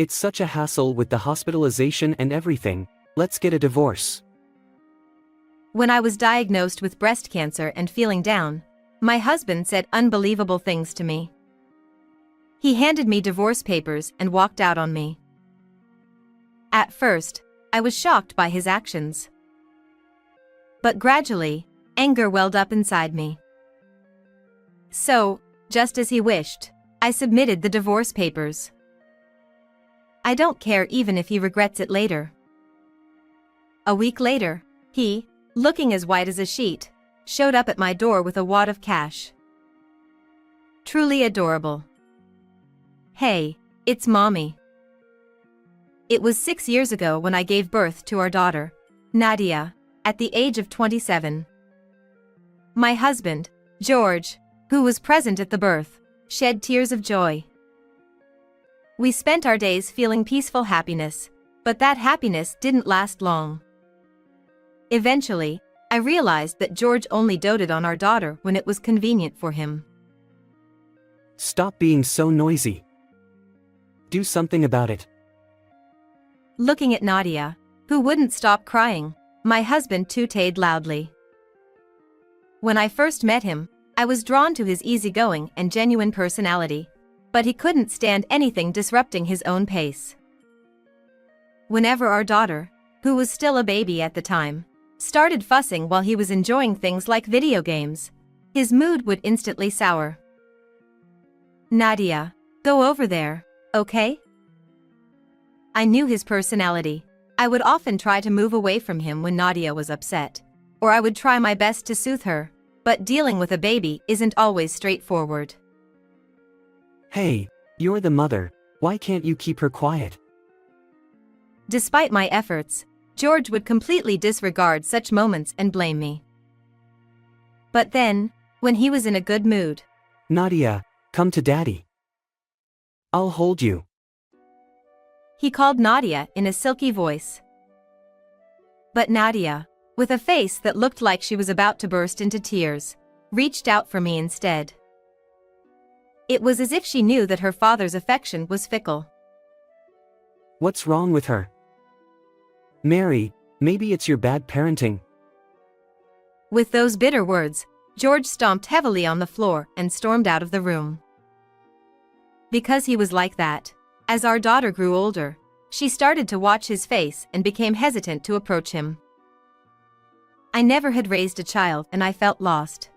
It's such a hassle with the hospitalization and everything. Let's get a divorce. When I was diagnosed with breast cancer and feeling down, my husband said unbelievable things to me. He handed me divorce papers and walked out on me. At first, I was shocked by his actions. But gradually, anger welled up inside me. So, just as he wished, I submitted the divorce papers. I don't care even if he regrets it later. A week later, he, looking as white as a sheet, showed up at my door with a wad of cash. Truly adorable. Hey, it's Mommy. It was 6 years ago when I gave birth to our daughter, Nadia, at the age of 27. My husband, George, who was present at the birth, shed tears of joy. We spent our days feeling peaceful happiness, but that happiness didn't last long. Eventually, I realized that George only doted on our daughter when it was convenient for him. Stop being so noisy. Do something about it. Looking at Nadia, who wouldn't stop crying, my husband tooted loudly. When I first met him, I was drawn to his easygoing and genuine personality, but he couldn't stand anything disrupting his own pace. Whenever our daughter, who was still a baby at the time, started fussing while he was enjoying things like video games, his mood would instantly sour. Nadia, go over there, okay? I knew his personality. I would often try to move away from him when Nadia was upset, or I would try my best to soothe her, but dealing with a baby isn't always straightforward. Hey, you're the mother, why can't you keep her quiet? Despite my efforts, George would completely disregard such moments and blame me. But then, when he was in a good mood, Nadia, come to Daddy. I'll hold you. He called Nadia in a silky voice. But Nadia, with a face that looked like she was about to burst into tears, reached out for me instead. It was as if she knew that her father's affection was fickle. What's wrong with her? Mary, maybe it's your bad parenting. With those bitter words, George stomped heavily on the floor and stormed out of the room. Because he was like that, as our daughter grew older, she started to watch his face and became hesitant to approach him. I never had raised a child and I felt lost.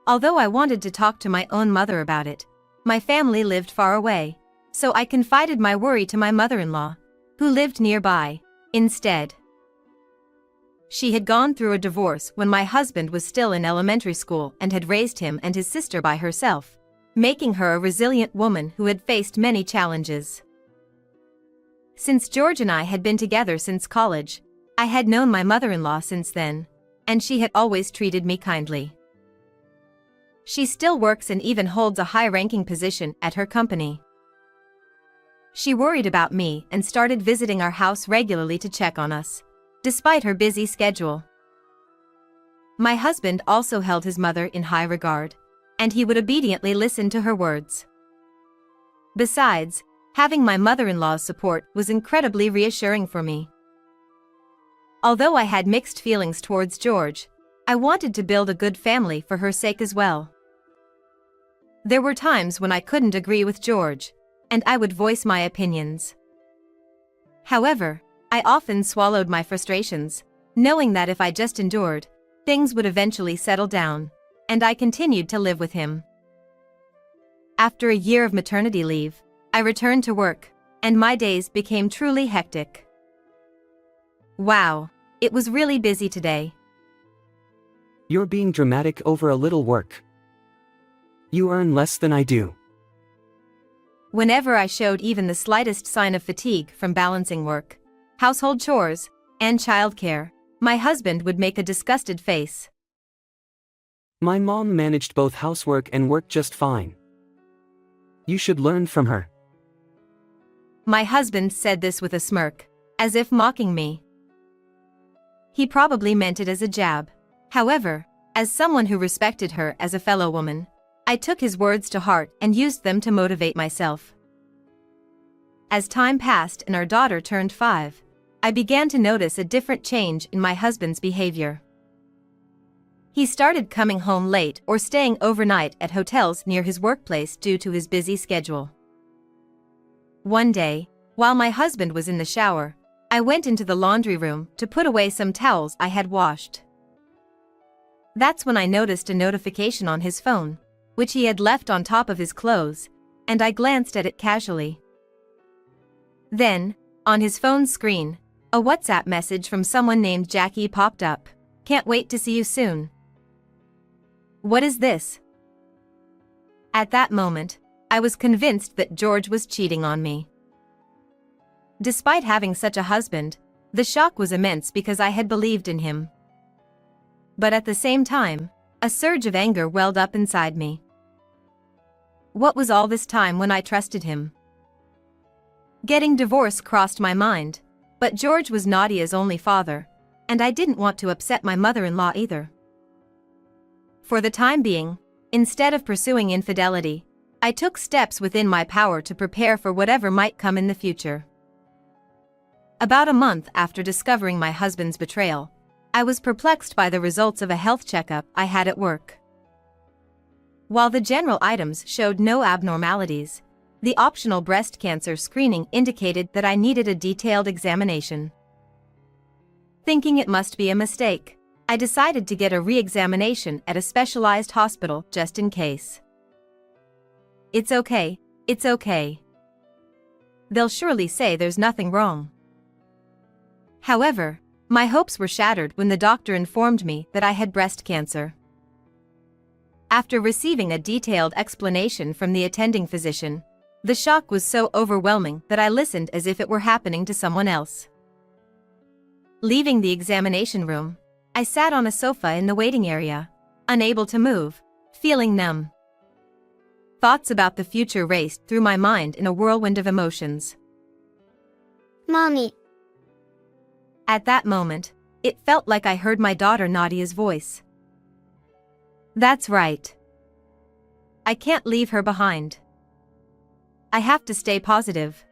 Although I wanted to talk to my own mother about it, my family lived far away, so I confided my worry to my mother-in-law, who lived nearby, instead. She had gone through a divorce when my husband was still in elementary school and had raised him and his sister by herself, making her a resilient woman who had faced many challenges. Since George and I had been together since college, I had known my mother-in-law since then, and she had always treated me kindly. She still works and even holds a high-ranking position at her company. She worried about me and started visiting our house regularly to check on us, despite her busy schedule. My husband also held his mother in high regard, and he would obediently listen to her words. Besides, having my mother-in-law's support was incredibly reassuring for me. Although I had mixed feelings towards George, I wanted to build a good family for her sake as well. There were times when I couldn't agree with George, and I would voice my opinions. However, I often swallowed my frustrations, knowing that if I just endured, things would eventually settle down, and I continued to live with him. After a year of maternity leave, I returned to work, and my days became truly hectic. Wow, it was really busy today. You're being dramatic over a little work. You earn less than I do. Whenever I showed even the slightest sign of fatigue from balancing work, household chores, and childcare, my husband would make a disgusted face. My mom managed both housework and work just fine. You should learn from her. My husband said this with a smirk, as if mocking me. He probably meant it as a jab. However, as someone who respected her as a fellow woman, I took his words to heart and used them to motivate myself. As time passed and our daughter turned 5, I began to notice a different change in my husband's behavior. He started coming home late or staying overnight at hotels near his workplace due to his busy schedule. One day, while my husband was in the shower, I went into the laundry room to put away some towels I had washed. That's when I noticed a notification on his phone, which he had left on top of his clothes, and I glanced at it casually. Then, on his phone's screen, a WhatsApp message from someone named Jackie popped up. "Can't wait to see you soon." What is this? At that moment, I was convinced that George was cheating on me. Despite having such a husband, the shock was immense because I had believed in him. But at the same time, a surge of anger welled up inside me. What was all this time when I trusted him? Getting divorced crossed my mind, but George was Nadia's only father, and I didn't want to upset my mother-in-law either. For the time being, instead of pursuing infidelity, I took steps within my power to prepare for whatever might come in the future. About a month after discovering my husband's betrayal, I was perplexed by the results of a health checkup I had at work. While the general items showed no abnormalities, the optional breast cancer screening indicated that I needed a detailed examination. Thinking it must be a mistake, I decided to get a re-examination at a specialized hospital just in case. It's okay, it's okay. They'll surely say there's nothing wrong. However, my hopes were shattered when the doctor informed me that I had breast cancer. After receiving a detailed explanation from the attending physician, the shock was so overwhelming that I listened as if it were happening to someone else. Leaving the examination room, I sat on a sofa in the waiting area, unable to move, feeling numb. Thoughts about the future raced through my mind in a whirlwind of emotions. Mommy. At that moment, it felt like I heard my daughter Nadia's voice. That's right. I can't leave her behind. I have to stay positive.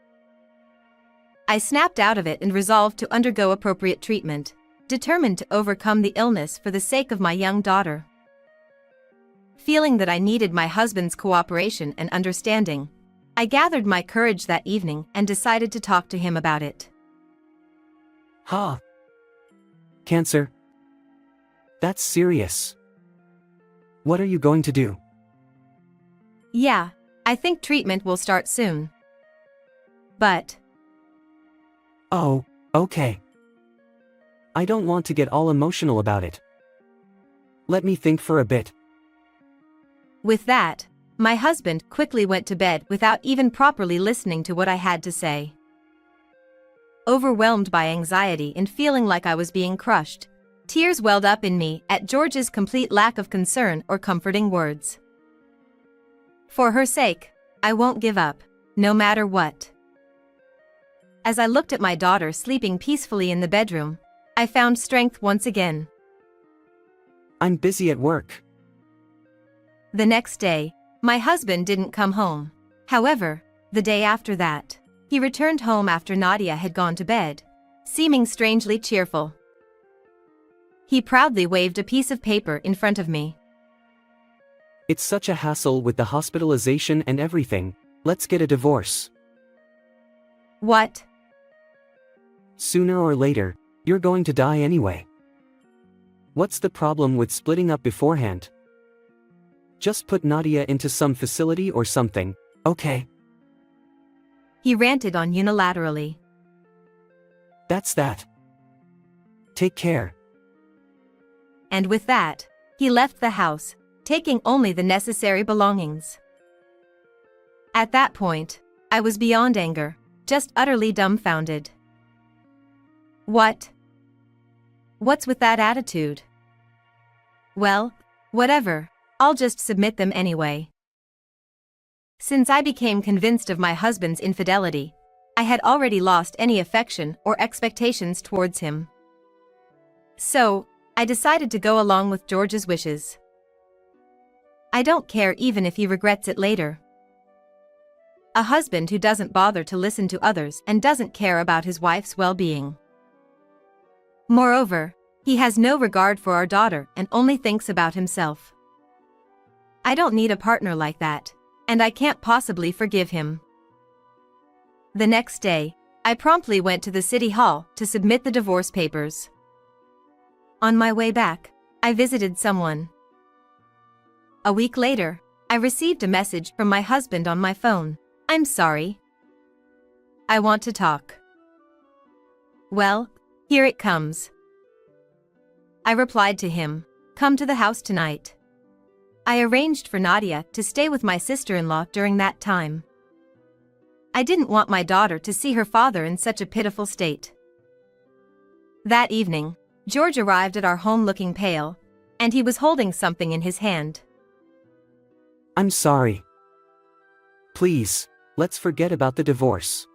I snapped out of it and resolved to undergo appropriate treatment, determined to overcome the illness for the sake of my young daughter. Feeling that I needed my husband's cooperation and understanding, I gathered my courage that evening and decided to talk to him about it. Cancer? That's serious. What are you going to do? Yeah, I think treatment will start soon. But... Oh, okay. I don't want to get all emotional about it. Let me think for a bit. With that, my husband quickly went to bed without even properly listening to what I had to say. Overwhelmed by anxiety and feeling like I was being crushed, tears welled up in me at George's complete lack of concern or comforting words. For her sake, I won't give up, no matter what. As I looked at my daughter sleeping peacefully in the bedroom, I found strength once again. I'm busy at work. The next day, my husband didn't come home. However, the day after that, he returned home after Nadia had gone to bed, seeming strangely cheerful. He proudly waved a piece of paper in front of me. It's such a hassle with the hospitalization and everything. Let's get a divorce. What? Sooner or later, you're going to die anyway. What's the problem with splitting up beforehand? Just put Nadia into some facility or something, okay? He ranted on unilaterally. That's that. Take care. And with that, he left the house, taking only the necessary belongings. At that point, I was beyond anger, just utterly dumbfounded. What? What's with that attitude? Well, whatever, I'll just submit them anyway. Since I became convinced of my husband's infidelity, I had already lost any affection or expectations towards him. So, I decided to go along with George's wishes. I don't care even if he regrets it later. a husband who doesn't bother to listen to others and doesn't care about his wife's well-being. Moreover, he has no regard for our daughter and only thinks about himself. I don't need a partner like that, and I can't possibly forgive him. The next day, I promptly went to the city hall to submit the divorce papers. On my way back, I visited someone. A week later, I received a message from my husband on my phone. "I'm sorry. I want to talk." Well, here it comes. I replied to him, "Come to the house tonight." I arranged for Nadia to stay with my sister-in-law during that time. I didn't want my daughter to see her father in such a pitiful state. That evening, George arrived at our home looking pale, and he was holding something in his hand. I'm sorry. Please, let's forget about the divorce.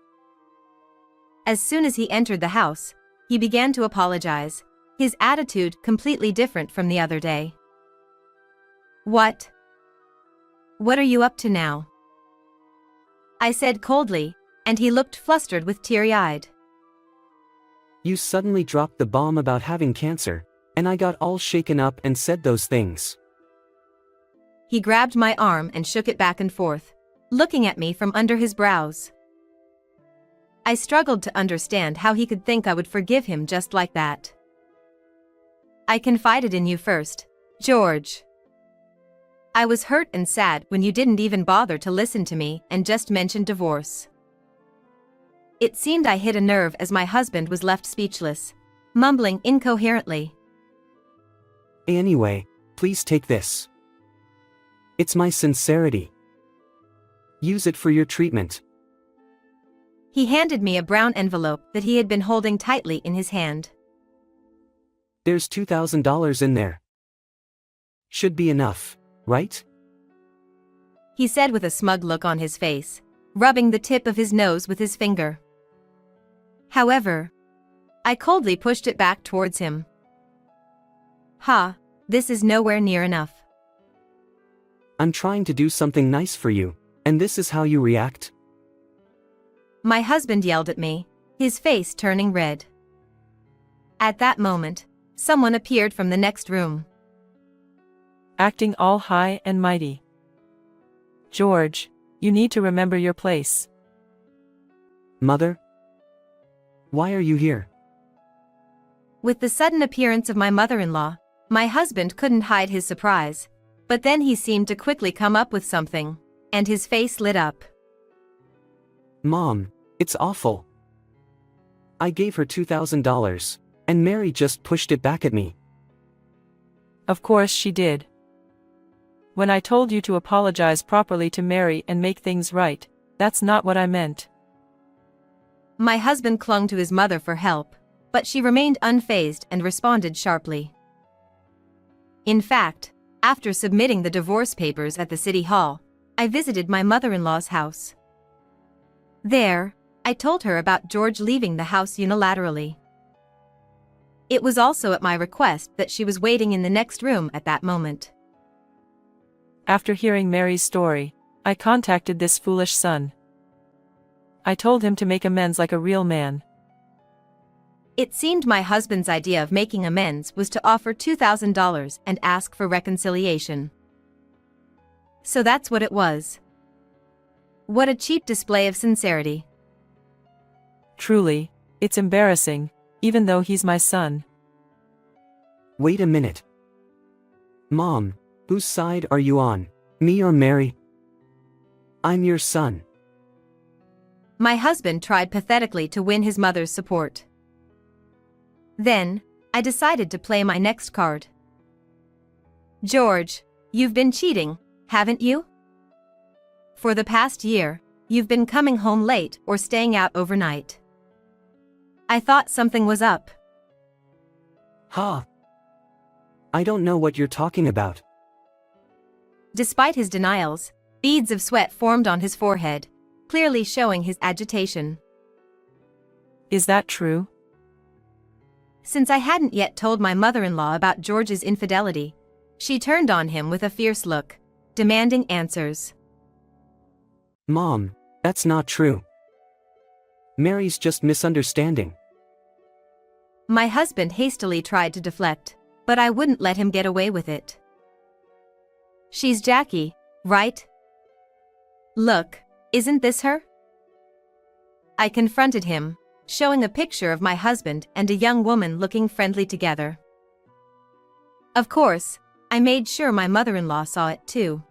As soon as he entered the house, he began to apologize, his attitude completely different from the other day. What are you up to now?" I said coldly, and he looked flustered with teary-eyed. You suddenly dropped the bomb about having cancer, and I got all shaken up and said those things. He grabbed my arm and shook it back and forth, looking at me from under his brows. I struggled to understand how he could think I would forgive him just like that. "I confided in you first, George. I was hurt and sad when you didn't even bother to listen to me and just mentioned divorce." It seemed I hit a nerve as my husband was left speechless, mumbling incoherently. Anyway, please take this. It's my sincerity. Use it for your treatment. He handed me a brown envelope that he had been holding tightly in his hand. There's $2,000 in there. Should be enough, right? He said with a smug look on his face, rubbing the tip of his nose with his finger. However, I coldly pushed it back towards him. This is nowhere near enough. I'm trying to do something nice for you, and this is how you react? My husband yelled at me, his face turning red. At that moment, someone appeared from the next room. Acting all high and mighty. George, you need to remember your place. Mother? Why are you here? With the sudden appearance of my mother-in-law, my husband couldn't hide his surprise, but then he seemed to quickly come up with something, and his face lit up. Mom, it's awful. I gave her $2,000, and Mary just pushed it back at me. Of course she did. When I told you to apologize properly to Mary and make things right, that's not what I meant. My husband clung to his mother for help, but she remained unfazed and responded sharply. In fact, after submitting the divorce papers at the city hall, I visited my mother-in-law's house. There, I told her about George leaving the house unilaterally. It was also at my request that she was waiting in the next room at that moment. After hearing Mary's story, I contacted this foolish son. I told him to make amends like a real man. It seemed my husband's idea of making amends was to offer $2,000 and ask for reconciliation. So that's what it was. What a cheap display of sincerity. Truly, it's embarrassing, even though he's my son. Wait a minute. Mom, whose side are you on, me or Mary? I'm your son. My husband tried pathetically to win his mother's support. Then, I decided to play my next card. George, you've been cheating, haven't you? For the past year, you've been coming home late or staying out overnight. I thought something was up. I don't know what you're talking about. Despite his denials, beads of sweat formed on his forehead, clearly showing his agitation. Is that true? Since I hadn't yet told my mother-in-law about George's infidelity, she turned on him with a fierce look, demanding answers. Mom, That's not true. Mary's just misunderstanding. My husband hastily tried to deflect, but I wouldn't let him get away with it. She's Jackie, right? Look, isn't this her? I confronted him, showing a picture of my husband and a young woman looking friendly together. Of course, I made sure my mother-in-law saw it too.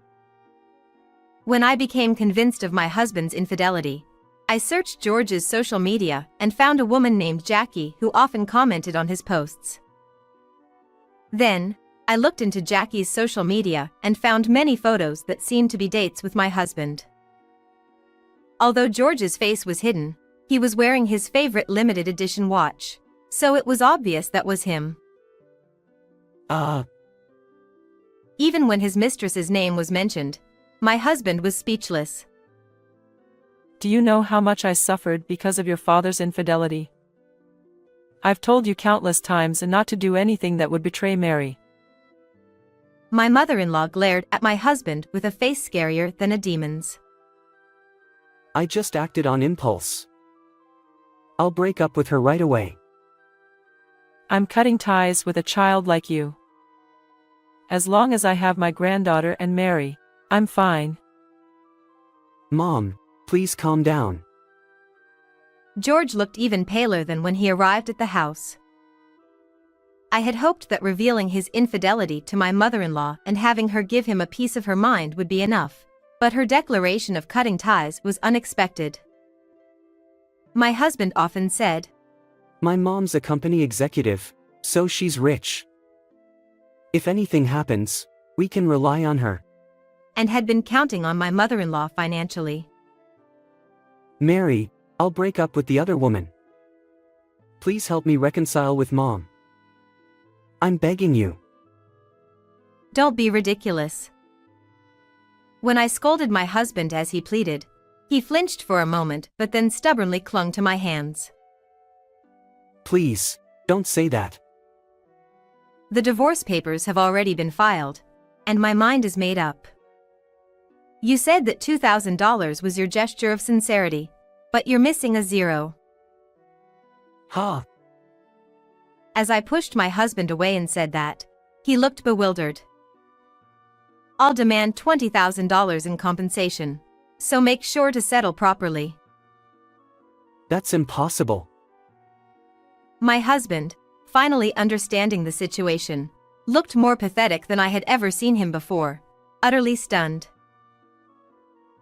When I became convinced of my husband's infidelity, I searched George's social media and found a woman named Jackie who often commented on his posts. Then, I looked into Jackie's social media and found many photos that seemed to be dates with my husband. Although George's face was hidden, he was wearing his favorite limited edition watch, so it was obvious that was him. Even when his mistress's name was mentioned, my husband was speechless. Do you know how much I suffered because of your father's infidelity? I've told you countless times not to do anything that would betray Mary. My mother-in-law glared at my husband with a face scarier than a demon's. I just acted on impulse. I'll break up with her right away. I'm cutting ties with a child like you. As long as I have my granddaughter and Mary, I'm fine. Mom, please calm down. George looked even paler than when he arrived at the house. I had hoped that revealing his infidelity to my mother-in-law and having her give him a piece of her mind would be enough, but her declaration of cutting ties was unexpected. My husband often said, My mom's a company executive, so she's rich. If anything happens, we can rely on her. and had been counting on my mother-in-law financially. Mary, I'll break up with the other woman. Please help me reconcile with Mom. I'm begging you. Don't be ridiculous. When I scolded my husband as he pleaded, he flinched for a moment but then stubbornly clung to my hands. Please, don't say that. The divorce papers have already been filed, and my mind is made up. You said that $2,000 was your gesture of sincerity, but you're missing a zero. Ha! As I pushed my husband away and said that, he looked bewildered. I'll demand $20,000 in compensation, so make sure to settle properly. That's impossible. My husband, finally understanding the situation, looked more pathetic than I had ever seen him before, utterly stunned.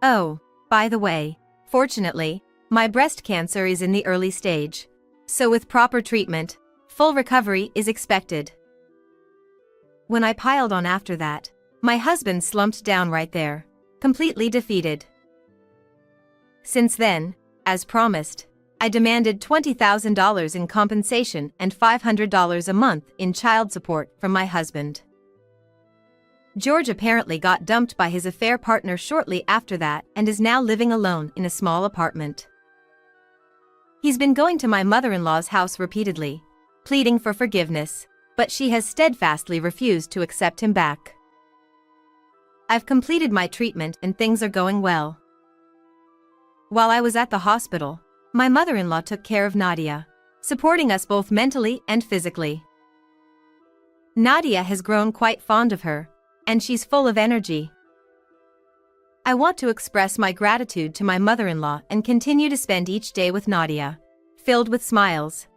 Oh, by the way, fortunately, my breast cancer is in the early stage, so with proper treatment, full recovery is expected. When I piled on after that, my husband slumped down right there, completely defeated. Since then, as promised, I demanded $20,000 in compensation and $500 a month in child support from my husband. George apparently got dumped by his affair partner shortly after that and is now living alone in a small apartment. He's been going to my mother-in-law's house repeatedly, pleading for forgiveness, but she has steadfastly refused to accept him back. I've completed my treatment and things are going well. While I was at the hospital, my mother-in-law took care of Nadia, supporting us both mentally and physically. Nadia has grown quite fond of her, and she's full of energy. I want to express my gratitude to my mother-in-law and continue to spend each day with Nadia, filled with smiles.